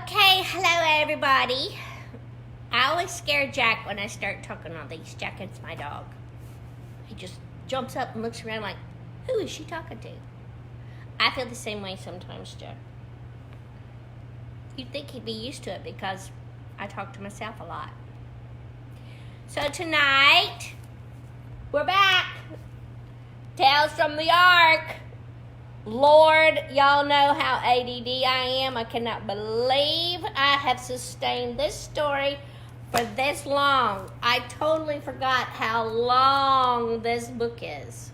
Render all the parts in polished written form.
Okay, hello everybody. I always scare Jack when I start talking on these. Jack is my dog. He just jumps up and looks around like, who is she talking to? I feel the same way sometimes, Jack. You'd think he'd be used to it because I talk to myself a lot. So tonight, we're back. Tales from the Ark. Lord, y'all know how ADD I am. I cannot believe I have sustained this story for this long. I totally forgot how long this book is.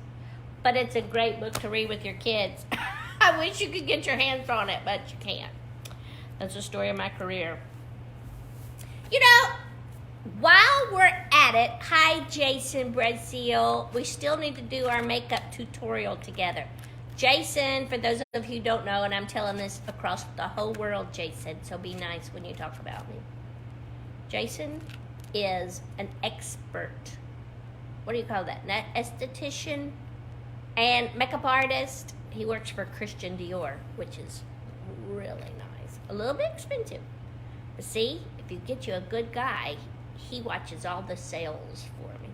But it's a great book to read with your kids. I wish you could get your hands on it, but you can't. That's the story of my career. You know, while we're at it, hi Jason Brazil. We still need to do our makeup tutorial together. Jason, for those of you who don't know, and I'm telling this across the whole world, Jason, so be nice when you talk about me. Jason is an expert. What do you call that? An esthetician and makeup artist. He works for Christian Dior, which is really nice. A little bit expensive. But see, if you get you a good guy, he watches all the sales for me.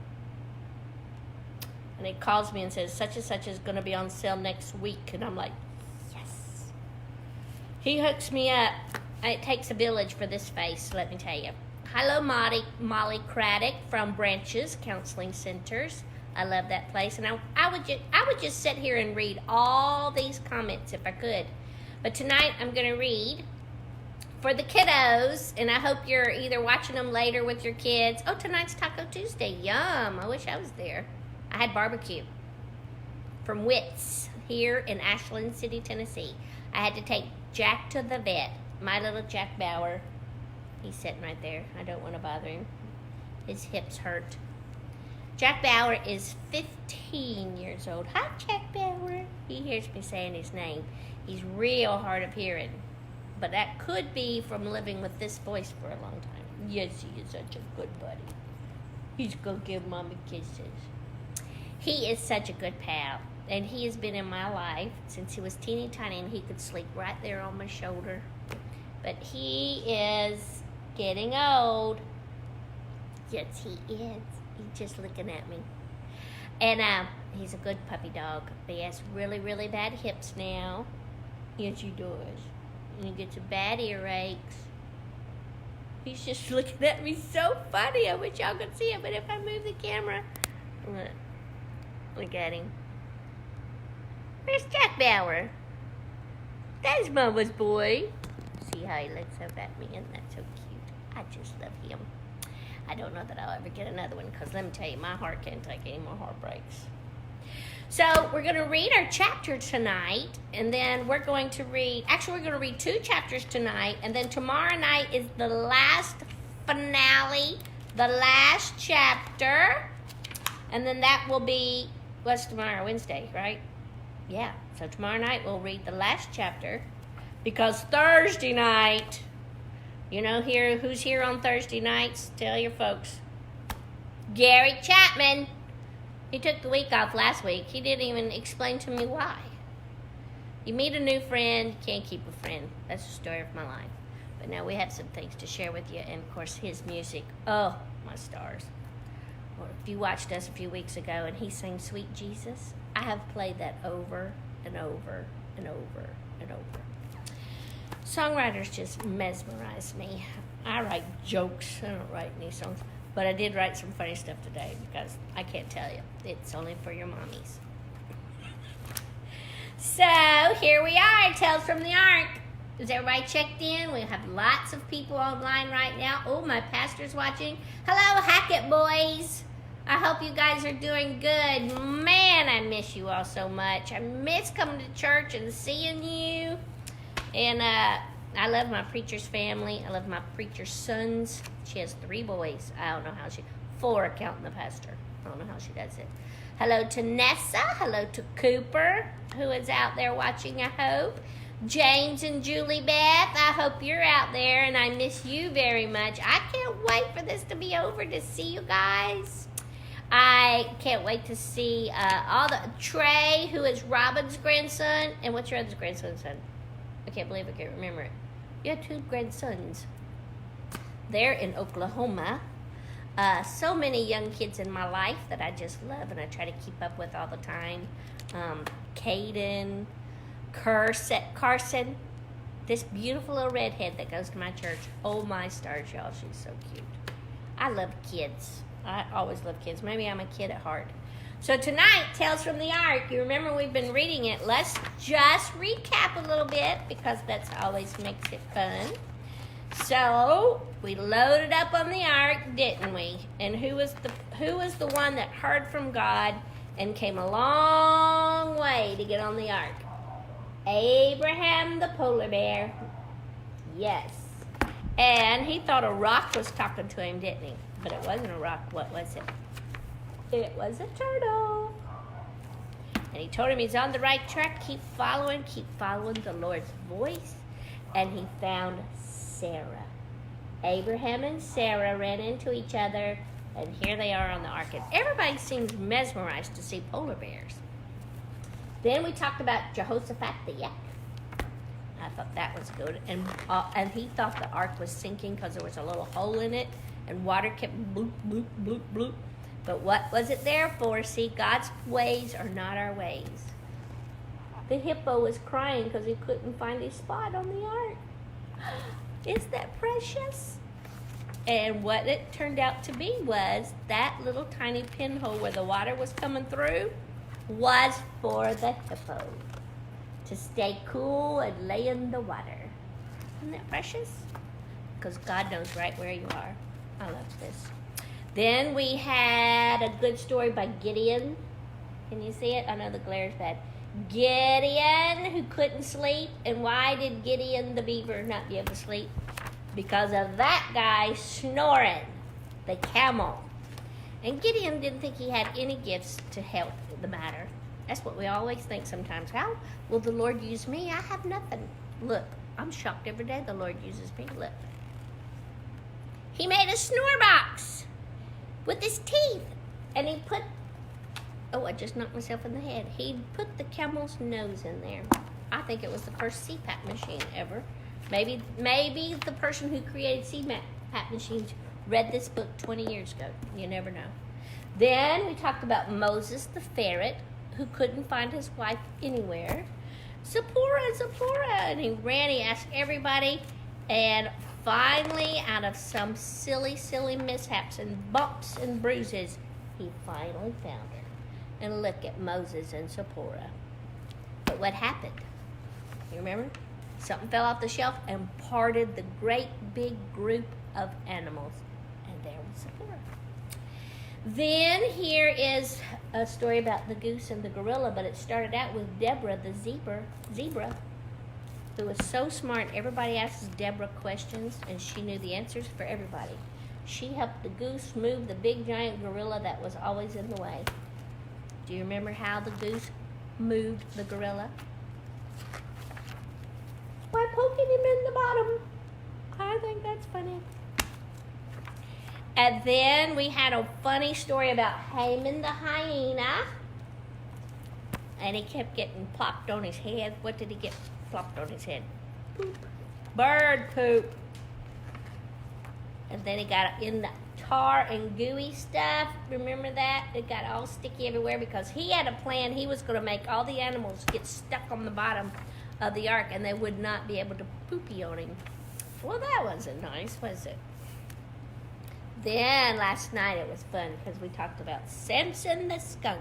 And he calls me and says, such and such is going to be on sale next week. And I'm like, yes. He hooks me up. It takes a village for this face, let me tell you. Hello, Molly Craddock from Branches Counseling Centers. I love that place. And I would just sit here and read all these comments if I could. But tonight I'm going to read for the kiddos. And I hope you're either watching them later with your kids. Oh, tonight's Taco Tuesday. Yum. I wish I was there. I had barbecue from Witt's here in Ashland City, Tennessee. I had to take Jack to the vet. My little Jack Bauer. He's sitting right there. I don't want to bother him. His hips hurt. Jack Bauer is 15 years old. Hi, Jack Bauer. He hears me saying his name. He's real hard of hearing. But that could be from living with this voice for a long time. Yes, he is such a good buddy. He's going to give Mommy kisses. He is such a good pal, and he has been in my life since he was teeny tiny, and he could sleep right there on my shoulder. But he is getting old. Yes, he is. He's just looking at me. And he's a good puppy dog, but he has really, really bad hips now. Yes, he does. And he gets bad earaches. He's just looking at me so funny. I wish y'all could see it, but if I move the camera, look at him. Where's Jack Bauer? That's Mama's boy. See how he looks up at me? Isn't that so cute? I just love him. I don't know that I'll ever get another one because let me tell you, my heart can't take any more heartbreaks. So we're going to read our chapter tonight, and then we're going to read, actually we're going to read 2 chapters tonight, and then tomorrow night is the last finale, the last chapter, and then that will be, what's tomorrow? Wednesday, right? Yeah, so tomorrow night we'll read the last chapter, because Thursday night, you know who's here on Thursday nights? Tell your folks. Gary Chapman. He took the week off last week. He didn't even explain to me why. You meet a new friend, you can't keep a friend. That's the story of my life. But now we have some things to share with you, and of course his music. Oh, my stars. Well, if you watched us a few weeks ago and he sang Sweet Jesus, I have played that over and over and over and over. Songwriters just mesmerize me. I write jokes. I don't write any songs. But I did write some funny stuff today because I can't tell you. It's only for your mommies. So, here we are. Tales from the Ark. Is everybody checked in? We have lots of people online right now. Oh, my pastor's watching. Hello, Hackett boys. I hope you guys are doing good. Man, I miss you all so much. I miss coming to church and seeing you. And I love my preacher's family. I love my preacher's sons. She has 3 boys. I don't know how 4 counting the pastor. I don't know how she does it. Hello to Nessa. Hello to Cooper, who is out there watching, I hope. James and Julie Beth, I hope you're out there, and I miss you very much. I can't wait for this to be over to see you guys. I can't wait to see Trey, who is Robin's grandson. And what's your other grandson's son? I can't believe I can't remember it. You have 2 grandsons. They're in Oklahoma. So many young kids in my life that I just love and I try to keep up with all the time. Caden, Carson, this beautiful little redhead that goes to my church. Oh my stars, y'all, she's so cute. I love kids. I always love kids. Maybe I'm a kid at heart. So tonight, Tales from the Ark. You remember we've been reading it. Let's just recap a little bit because that's always makes it fun. So we loaded up on the ark, didn't we? And who was the one that heard from God and came a long way to get on the ark? Abraham the polar bear. Yes. And he thought a rock was talking to him, didn't he? But it wasn't a rock. What was it? It was a turtle. And he told him he's on the right track. Keep following the Lord's voice. And he found Sarah. Abraham and Sarah ran into each other, and here they are on the ark. And everybody seems mesmerized to see polar bears. Then we talked about Jehoshaphat the yak. I thought that was good. And he thought the ark was sinking because there was a little hole in it, and water kept bloop, bloop, bloop, bloop. But what was it there for? See, God's ways are not our ways. The hippo was crying because he couldn't find his spot on the ark. Isn't that precious? And what it turned out to be was that little tiny pinhole where the water was coming through was for the hippo to stay cool and lay in the water. Isn't that precious? Because God knows right where you are. I love this. Then we had a good story by Gideon. Can you see it? I know the glare's bad. Gideon, who couldn't sleep. And why did Gideon the beaver not be able to sleep? Because of that guy snoring, the camel. And Gideon didn't think he had any gifts to help the matter. That's what we always think sometimes. How will the Lord use me? I have nothing. Look, I'm shocked every day the Lord uses me. Look. He made a snore box with his teeth. And he put... Oh, I just knocked myself in the head. He put the camel's nose in there. I think it was the first CPAP machine ever. Maybe the person who created CPAP machines read this book 20 years ago. You never know. Then we talked about Moses the ferret, who couldn't find his wife anywhere. Zipporah, and he ran, he asked everybody, and finally, out of some silly mishaps and bumps and bruises, he finally found her. And look at Moses and Zipporah. But what happened? You remember? Something fell off the shelf and parted the great big group of animals. And there was Zipporah. Then here is a story about the goose and the gorilla, but it started out with Deborah, the zebra, who was so smart. Everybody asked Deborah questions, and she knew the answers for everybody. She helped the goose move the big giant gorilla that was always in the way. Do you remember how the goose moved the gorilla? By poking him in the bottom. I think that's funny. And then we had a funny story about Haman the hyena. And he kept getting plopped on his head. What did he get plopped on his head? Poop. Bird poop. And then he got in the tar and gooey stuff. Remember that? It got all sticky everywhere because he had a plan. He was going to make all the animals get stuck on the bottom of the ark and they would not be able to poopy on him. Well, that wasn't nice, was it? Then last night it was fun because we talked about Samson the skunk.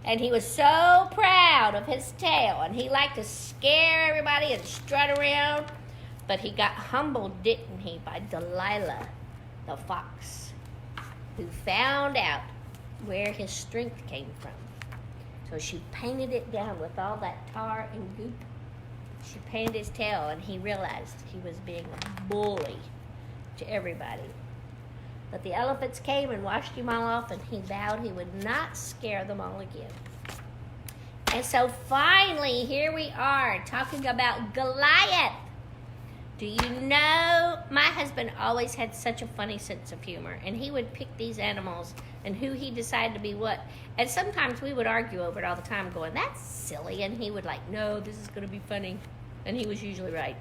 And he was so proud of his tail and he liked to scare everybody and strut around. But he got humbled, didn't he, by Delilah, the fox, who found out where his strength came from. So she painted it down with all that tar and goop. She painted his tail, and he realized he was being a bully to everybody. But the elephants came and washed him all off, and he vowed he would not scare them all again. And so finally, here we are talking about Goliath. Do you know, my husband always had such a funny sense of humor, and he would pick these animals and who he decided to be what. And sometimes we would argue over it all the time, going, that's silly. And he would like, no, this is going to be funny. And he was usually right.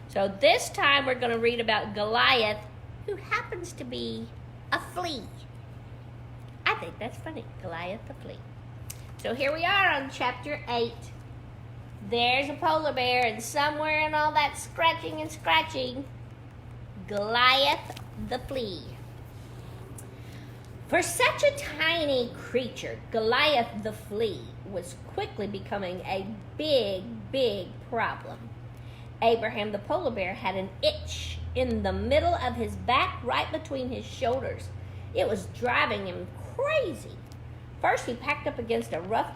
So this time we're going to read about Goliath, who happens to be a flea. I think that's funny, Goliath the flea. So here we are on chapter 8. There's a polar bear, and somewhere in all that scratching and scratching, Goliath the flea. For such a tiny creature, Goliath the flea was quickly becoming a big, big problem. Abraham the polar bear had an itch in the middle of his back, right between his shoulders. It was driving him crazy. First, he backed up against a rough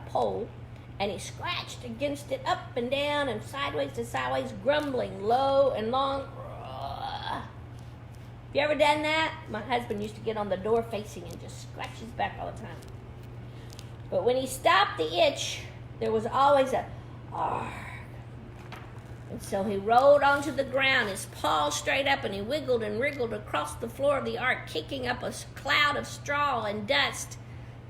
pole, and he scratched against it up and down and sideways to sideways, grumbling low and long. You ever done that? My husband used to get on the door facing and just scratch his back all the time. But when he stopped the itch, there was always a argh. And so he rolled onto the ground, his paws straight up, and he wiggled and wriggled across the floor of the ark, kicking up a cloud of straw and dust.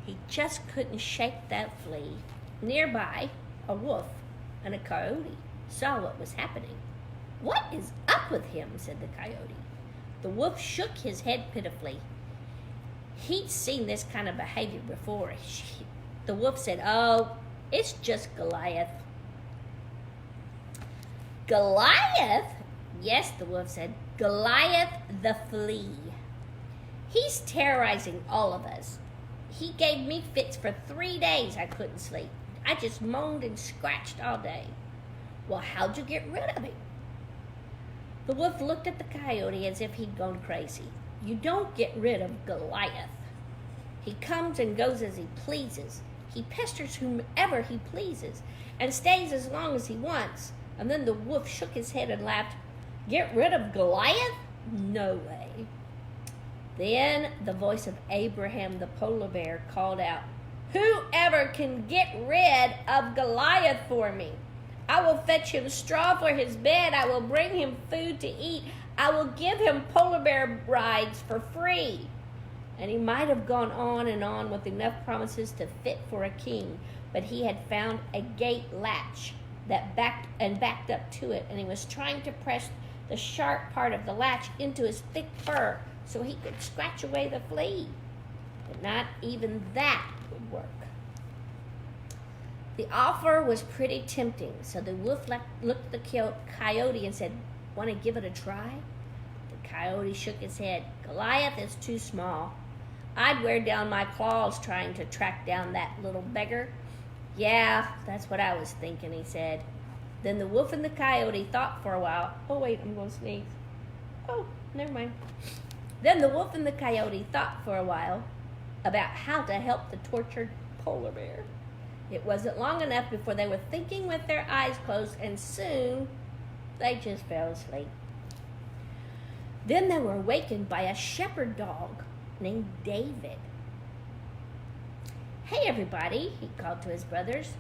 He just couldn't shake that flea. Nearby, a wolf and a coyote saw what was happening. "What is up with him?" said the coyote. The wolf shook his head pitifully. He'd seen this kind of behavior before. The wolf said, "Oh, it's just Goliath." "Goliath?" "Yes," the wolf said. "Goliath the flea. He's terrorizing all of us. He gave me fits for 3 days. I couldn't sleep. I just moaned and scratched all day." "Well, how'd you get rid of him?" The wolf looked at the coyote as if he'd gone crazy. "You don't get rid of Goliath. He comes and goes as he pleases. He pesters whomever he pleases and stays as long as he wants." And then the wolf shook his head and laughed. "Get rid of Goliath? No way." Then the voice of Abraham the polar bear called out, "Whoever can get rid of Goliath for me? I will fetch him straw for his bed. I will bring him food to eat. I will give him polar bear rides for free." And he might have gone on and on with enough promises to fit for a king, but he had found a gate latch that backed up to it, and he was trying to press the sharp part of the latch into his thick fur so he could scratch away the flea. But not even that would work. The offer was pretty tempting, so the wolf looked at the coyote and said, "Want to give it a try?" The coyote shook his head. "Goliath is too small. I'd wear down my claws trying to track down that little beggar." "Yeah, that's what I was thinking," he said. Then the wolf and the coyote thought for a while. Oh, wait, I'm going to sneeze. Oh, never mind. Then the wolf and the coyote thought for a while about how to help the tortured polar bear. It wasn't long enough before they were thinking with their eyes closed, and soon they just fell asleep. Then they were awakened by a shepherd dog named David. "Hey, everybody," he called to his brothers.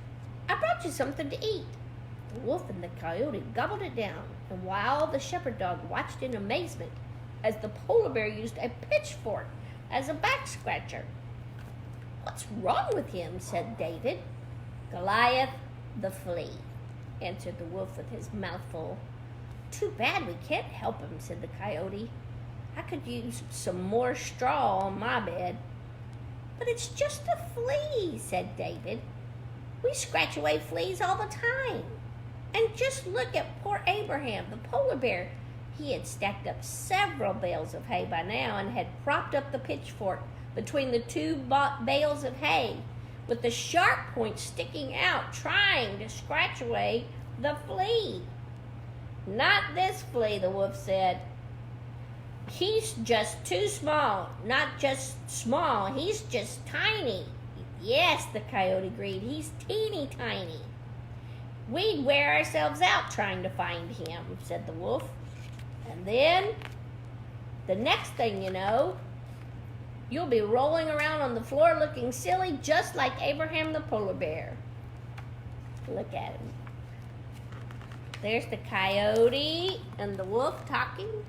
"I brought you something to eat." The wolf and the coyote gobbled it down, and while the shepherd dog watched in amazement as the polar bear used a pitchfork as a back scratcher. "What's wrong with him?" said David. "Goliath the flea," answered the wolf with his mouth full. "Too bad we can't help him," said the coyote. "I could use some more straw on my bed." "But it's just a flea," said David. "We scratch away fleas all the time. And just look at poor Abraham, the polar bear. He had stacked up several bales of hay by now and had propped up the pitchfork between the two bales of hay, with the sharp point sticking out, trying to scratch away the flea." "Not this flea," the wolf said. "He's just too small. Not just small, he's just tiny." "Yes," the coyote agreed, "he's teeny tiny. We'd wear ourselves out trying to find him," said the wolf. "And then, the next thing you know, you'll be rolling around on the floor looking silly, just like Abraham the polar bear." Look at him. There's the coyote and the wolf talking.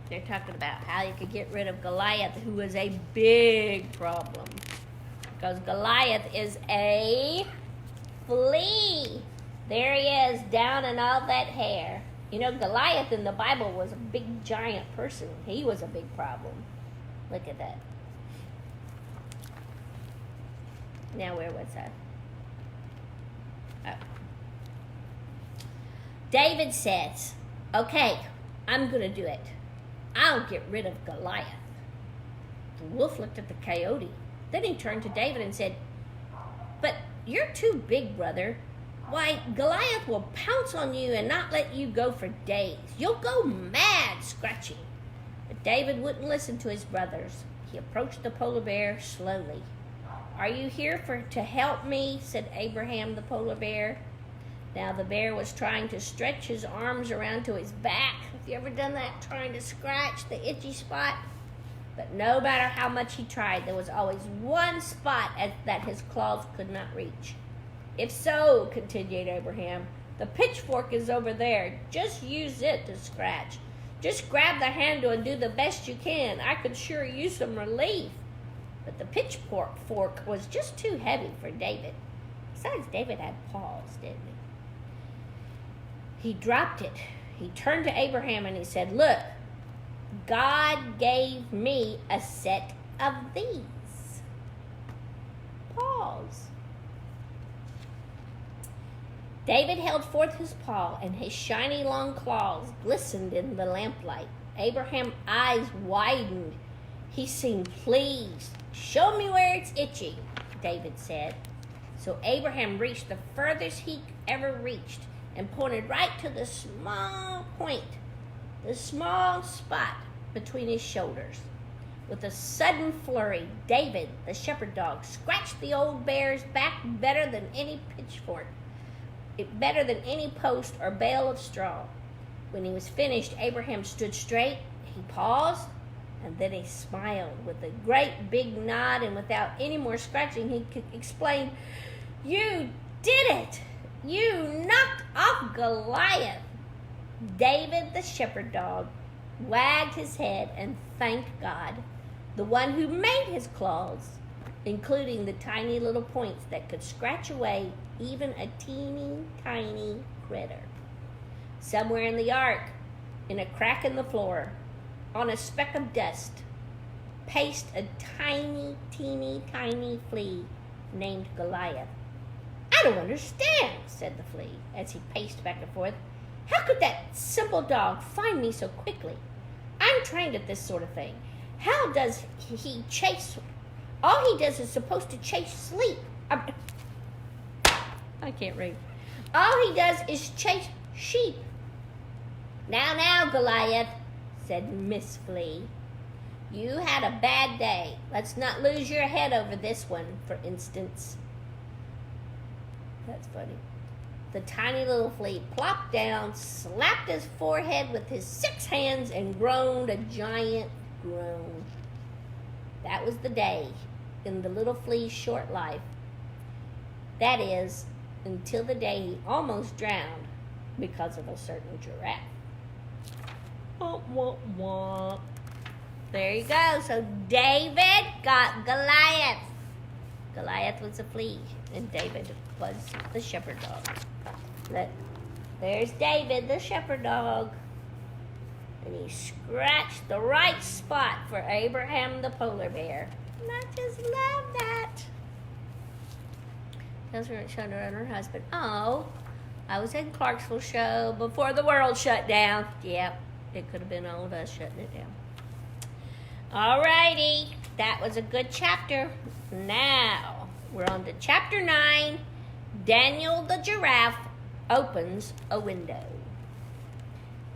They're talking about how you could get rid of Goliath, who was a big problem. Because Goliath is a flea. There he down in all that hair. You know, Goliath in the Bible was a big, giant person. He was a big problem. Look at that. Now, where was I? Oh. David says, okay, I'm going to do it. I'll get rid of Goliath. The wolf looked at the coyote. Then he turned to David and said, but you're too big, brother. Why, Goliath will pounce on you and not let you go for days. You'll go mad scratching. But David wouldn't listen to his brothers. He approached the polar bear slowly. Are you here to help me? Said Abraham the polar bear. Now the bear was trying to stretch his arms around to his back. Have you ever done that, trying to scratch the itchy spot? But no matter how much he tried, there was always one spot that his claws could not reach. If so, continued Abraham, the pitchfork is over there. Just use it to scratch. Just grab the handle and do the best you can. I could sure use some relief. But the pitchfork was just too heavy for David. Besides, David had paws, didn't he? He dropped it. He turned to Abraham and he said, look, God gave me a set of these paws. David held forth his paw, and his shiny long claws glistened in the lamplight. Abraham's eyes widened. He seemed pleased. Show me where it's itchy, David said. So Abraham reached the furthest he ever reached and pointed right to the small point, the small spot between his shoulders. With a sudden flurry, David, the shepherd dog, scratched the old bear's back better than any pitchfork, better than any post or bale of straw. When he was finished, Abraham stood straight. He paused, and then he smiled with a great big nod, and without any more scratching, he could explain, you did it! You knocked off Goliath! David, the shepherd dog, wagged his head and thanked God, the one who made his claws, including the tiny little points that could scratch away even a teeny tiny critter. Somewhere in the ark, in a crack in the floor, on a speck of dust, paced a tiny, teeny, tiny flea named Goliath. I don't understand, said the flea as he paced back and forth. How could that simple dog find me so quickly? I'm trained at this sort of thing. How does he chase? All he does is supposed to chase sleep. I can't read. All he does is chase sheep. Now, Goliath, said Miss Flea. You had a bad day. Let's not lose your head over this one, for instance. That's funny. The tiny little flea plopped down, slapped his forehead with his 6 hands, and groaned a giant groan. That was the day in the little flea's short life. That is, until the day he almost drowned because of a certain giraffe. Wah, wah, wah. There you go. So David got Goliath. Goliath was a flea, and David was the shepherd dog. Look, there's David, the shepherd dog. And he scratched the right spot for Abraham the polar bear. And I just love that. Tells her Chonda and her husband, oh, I was in Clarksville show before the world shut down. Yep, it could have been all of us shutting it down. Alrighty, that was a good chapter. Now, we're on to chapter 9. Daniel the giraffe opens a window.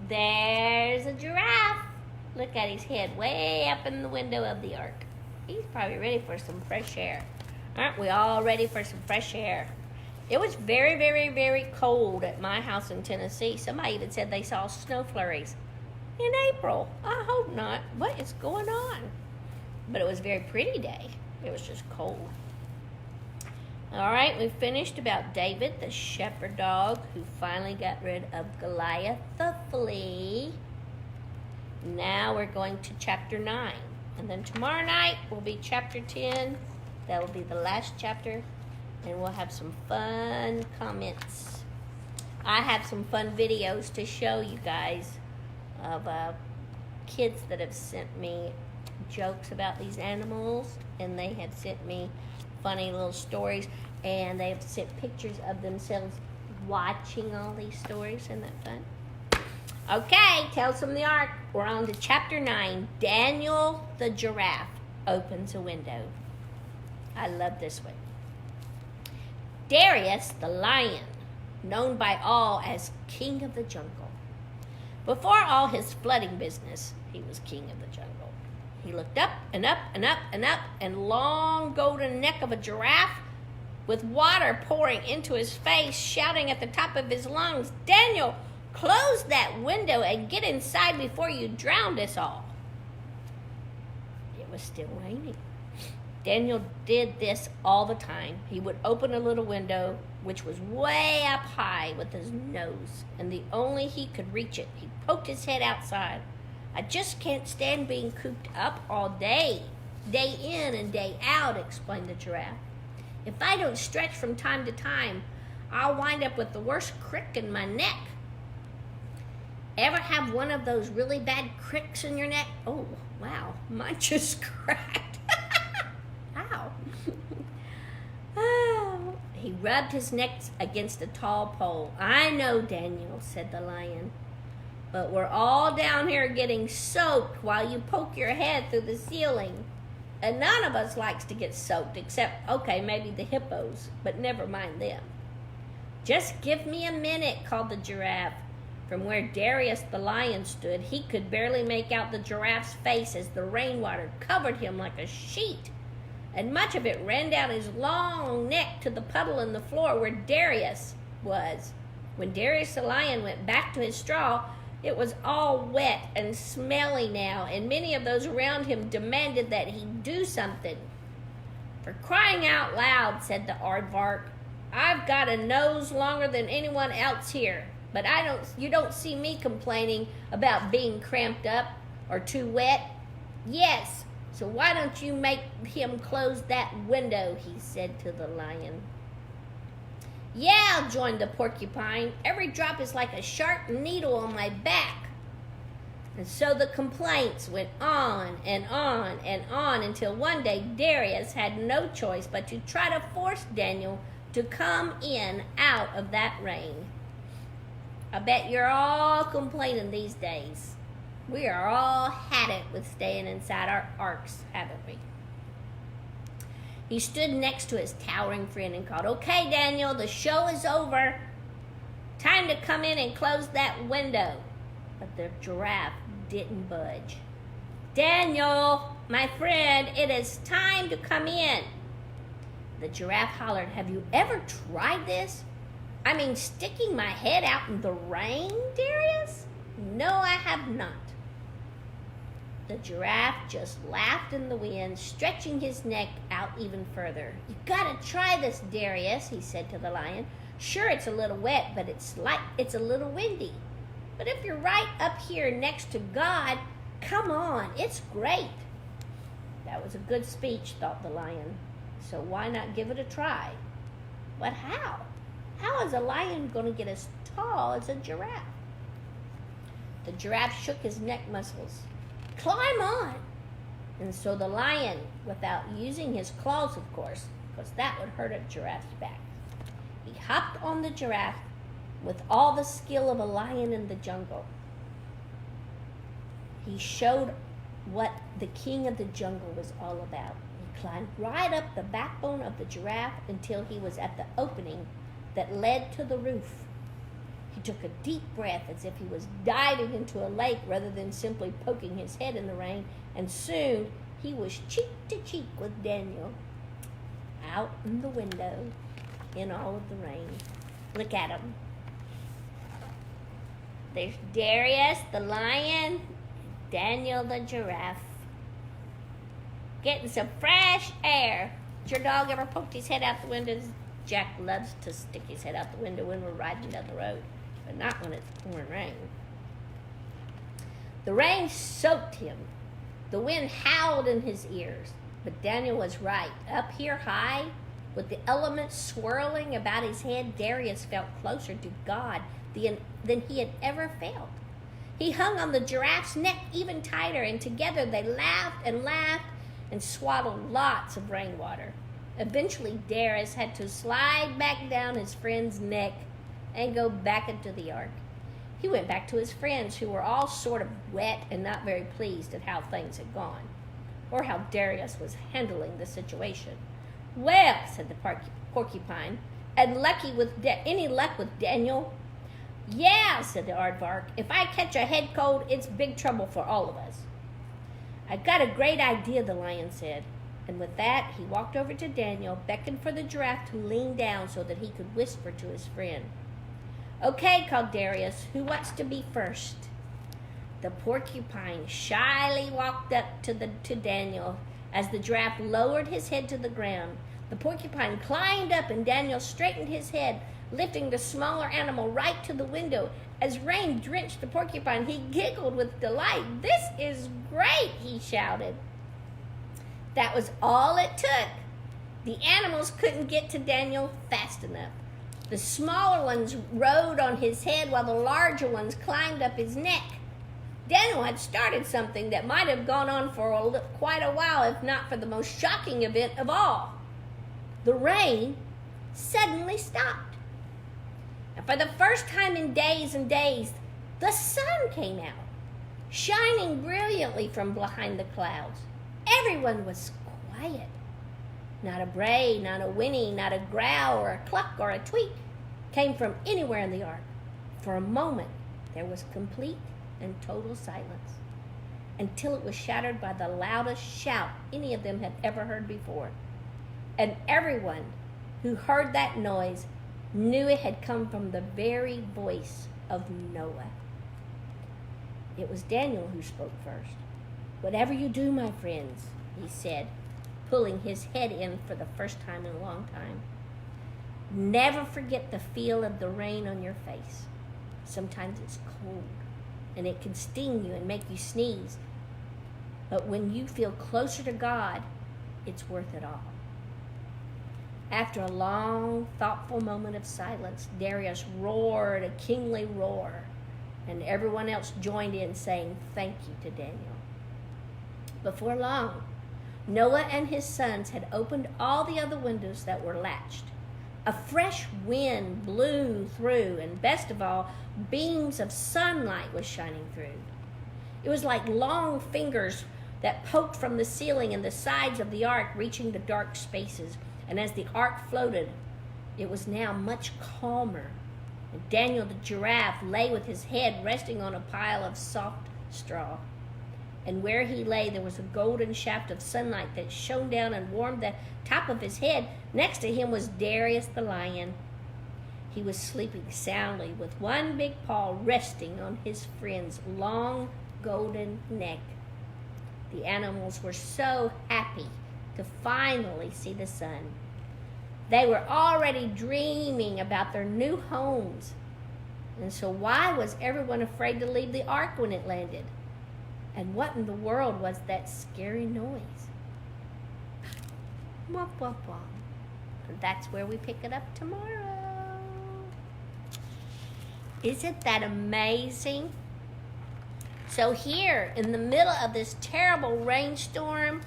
There's a giraffe. Look at his head way up in the window of the ark. He's probably ready for some fresh air. Aren't we all ready for some fresh air? It was very, very, very cold at my house in Tennessee. Somebody even said they saw snow flurries in April. I hope not. What is going on? But it was a very pretty day. It was just cold. All right, we finished about David, the shepherd dog, who finally got rid of Goliath, the flea. Now we're going to chapter 9. And then tomorrow night will be chapter 10. That will be the last chapter. And we'll have some fun comments. I have some fun videos to show you guys of kids that have sent me jokes about these animals, and they have sent me funny little stories, and they have sent pictures of themselves watching all these stories. Isn't that fun? Okay, Tales from the Ark. We're on to chapter 9. Daniel the giraffe opens a window. I love this one. Darius the lion, known by all as King of the Jungle. Before all his flooding business, he was King of the Jungle. He looked up and up and up and up, and long golden neck of a giraffe with water pouring into his face, shouting at the top of his lungs, "Daniel, close that window and get inside before you drown us all." It was still raining. Daniel did this all the time. He would open a little window, which was way up high, with his nose, and the only he could reach it. He poked his head outside. "I just can't stand being cooped up all day in and day out," explained the giraffe. "If I don't stretch from time to time, I'll wind up with the worst crick in my neck." Ever have one of those really bad cricks in your neck? Oh, wow, mine just cracked. Ow. Oh. He rubbed his neck against a tall pole. "I know, Daniel," said the lion, "but we're all down here getting soaked while you poke your head through the ceiling. And none of us likes to get soaked, except, okay, maybe the hippos, but never mind them." "Just give me a minute," called the giraffe. From where Darius the lion stood, he could barely make out the giraffe's face as the rainwater covered him like a sheet, and much of it ran down his long neck to the puddle in the floor where Darius was. When Darius the lion went back to his straw, it was all wet and smelly now, and many of those around him demanded that he do something. "For crying out loud," said the aardvark, "I've got a nose longer than anyone else here. But you don't see me complaining about being cramped up or too wet." "Yes, so why don't you make him close that window?" he said to the lion. "Yeah," joined the porcupine. "Every drop is like a sharp needle on my back." And so the complaints went on and on and on until one day Darius had no choice but to try to force Daniel to come in out of that rain. I bet you're all complaining these days. We are all had it with staying inside our arks, haven't we? He stood next to his towering friend and called, "Okay, Daniel, the show is over. Time to come in and close that window." But the giraffe didn't budge. "Daniel, my friend, it is time to come in." The giraffe hollered, "Have you ever tried this? I mean, sticking my head out in the rain, Darius?" "No, I have not." The giraffe just laughed in the wind, stretching his neck out even further. "You gotta try this, Darius," he said to the lion. "Sure, it's a little wet, but it's a little windy. But if you're right up here next to God, come on, it's great." That was a good speech, thought the lion. So why not give it a try? But how? How is a lion going to get as tall as a giraffe? The giraffe shook his neck muscles. "Climb on." And so the lion, without using his claws, of course, because that would hurt a giraffe's back, he hopped on the giraffe with all the skill of a lion in the jungle. He showed what the king of the jungle was all about. He climbed right up the backbone of the giraffe until he was at the opening that led to the roof. He took a deep breath as if he was diving into a lake rather than simply poking his head in the rain, and soon he was cheek to cheek with Daniel, out in the window in all of the rain. Look at him. There's Darius the lion, Daniel the giraffe, getting some fresh air. Has your dog ever poked his head out the window? Jack loves to stick his head out the window when we're riding down the road, but not when it's pouring rain. The rain soaked him. The wind howled in his ears. But Daniel was right. Up here high, With the elements swirling about his head, Darius felt closer to God than he had ever felt. He hung on the giraffe's neck even tighter, and together they laughed and swallowed lots of rainwater. Eventually, Darius had to slide back down his friend's neck and go back into the ark. He went back to his friends, who were all sort of wet and not very pleased at how things had gone, or how Darius was handling the situation. "Well," said the porcupine, "and any luck with Daniel?" "Yeah," said the aardvark. "If I catch a head cold, it's big trouble for all of us." "I got a great idea," the lion said. And with that, he walked over to Daniel, beckoned for the giraffe to lean down so that he could whisper to his friend. "Okay," called Darius. "Who wants to be first?" The porcupine shyly walked up to Daniel as the giraffe lowered his head to the ground. The porcupine climbed up and Daniel straightened his head, lifting the smaller animal right to the window. As rain drenched the porcupine, he giggled with delight. "This is great," he shouted. That was all it took. The animals couldn't get to Daniel fast enough. The smaller ones rode on his head while the larger ones climbed up his neck. Daniel had started something that might have gone on for quite a while, if not for the most shocking event of all. The rain suddenly stopped. And for the first time in days and days, the sun came out, shining brilliantly from behind the clouds. Everyone was quiet. Not a bray, not a whinny, not a growl or a cluck or a tweak came from anywhere in the ark. For a moment, there was complete and total silence, until it was shattered by the loudest shout any of them had ever heard before. And everyone who heard that noise knew it had come from the very voice of Noah. It was Daniel who spoke first. "Whatever you do, my friends," he said, pulling his head in for the first time in a long time, "never forget the feel of the rain on your face. Sometimes it's cold, and it can sting you and make you sneeze. But when you feel closer to God, it's worth it all." After a long, thoughtful moment of silence, Darius roared a kingly roar, and everyone else joined in saying thank you to Daniel. Before long, Noah and his sons had opened all the other windows that were latched. A fresh wind blew through, and best of all, beams of sunlight was shining through. It was like long fingers that poked from the ceiling and the sides of the ark, reaching the dark spaces. And as the ark floated, it was now much calmer. And Daniel the giraffe lay with his head resting on a pile of soft straw. And where he lay, there was a golden shaft of sunlight that shone down and warmed the top of his head. Next to him was Darius the lion. He was sleeping soundly with one big paw resting on his friend's long golden neck. The animals were so happy to finally see the sun. They were already dreaming about their new homes. And so why was everyone afraid to leave the ark when it landed? And what in the world was that scary noise? Womp, womp, womp. And that's where we pick it up tomorrow. Isn't that amazing? So here, in the middle of this terrible rainstorm,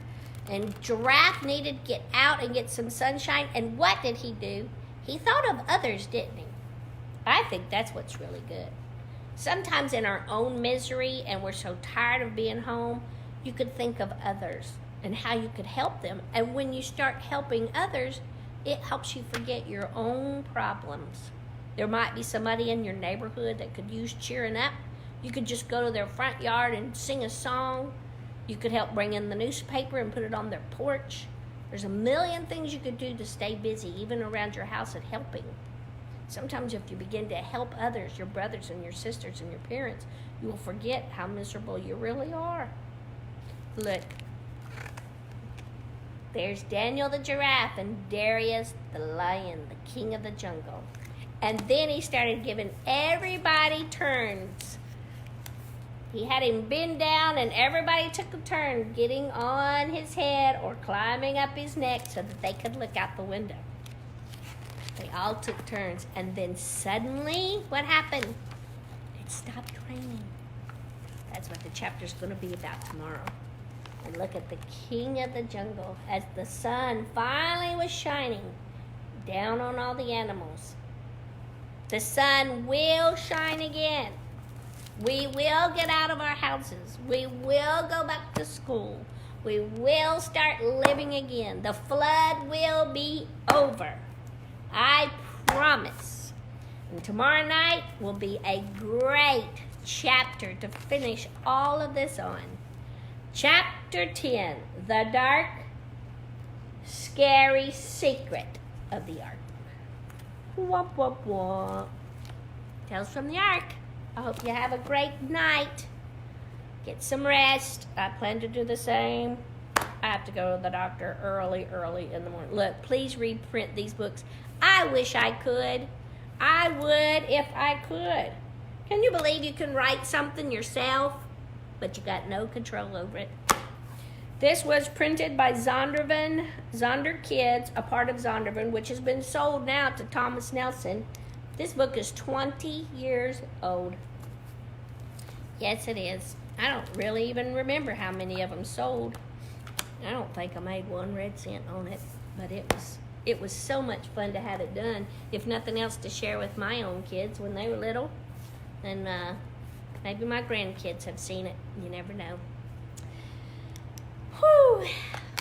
and Giraffe needed to get out and get some sunshine, and what did he do? He thought of others, didn't he? I think that's what's really good. Sometimes in our own misery, and we're so tired of being home, you could think of others and how you could help them. And when you start helping others, it helps you forget your own problems. There might be somebody in your neighborhood that could use cheering up. You could just go to their front yard and sing a song. You could help bring in the newspaper and put it on their porch. There's a million things you could do to stay busy, even around your house, and helping. Sometimes if you begin to help others, your brothers and your sisters and your parents, you will forget how miserable you really are. Look, there's Daniel the giraffe and Darius the lion, the king of the jungle. And then he started giving everybody turns. He had him bend down, and everybody took a turn getting on his head or climbing up his neck so that they could look out the window. They all took turns, and then suddenly, what happened? It stopped raining. That's what the chapter's going to be about tomorrow. And look at the king of the jungle as the sun finally was shining down on all the animals. The sun will shine again. We will get out of our houses. We will go back to school. We will start living again. The flood will be over. I promise. And tomorrow night will be a great chapter to finish all of this on. Chapter 10, The Dark, Scary Secret of the Ark. Womp, womp, womp. Tales from the Ark. I hope you have a great night. Get some rest. I plan to do the same. I have to go to the doctor early in the morning. Look, please reprint these books. I wish I could. I would if I could. Can you believe you can write something yourself, but you got no control over it? This was printed by Zonder Kids, a part of Zondervan, which has been sold now to Thomas Nelson. This book is 20 years old. Yes, it is. I don't really even remember how many of them sold. I don't think I made 1 red cent on it, but it was so much fun to have it done. If nothing else, to share with my own kids when they were little. And maybe my grandkids have seen it. You never know. Whew.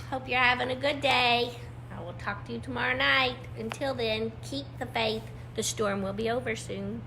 Hope you're having a good day. I will talk to you tomorrow night. Until then, keep the faith. The storm will be over soon.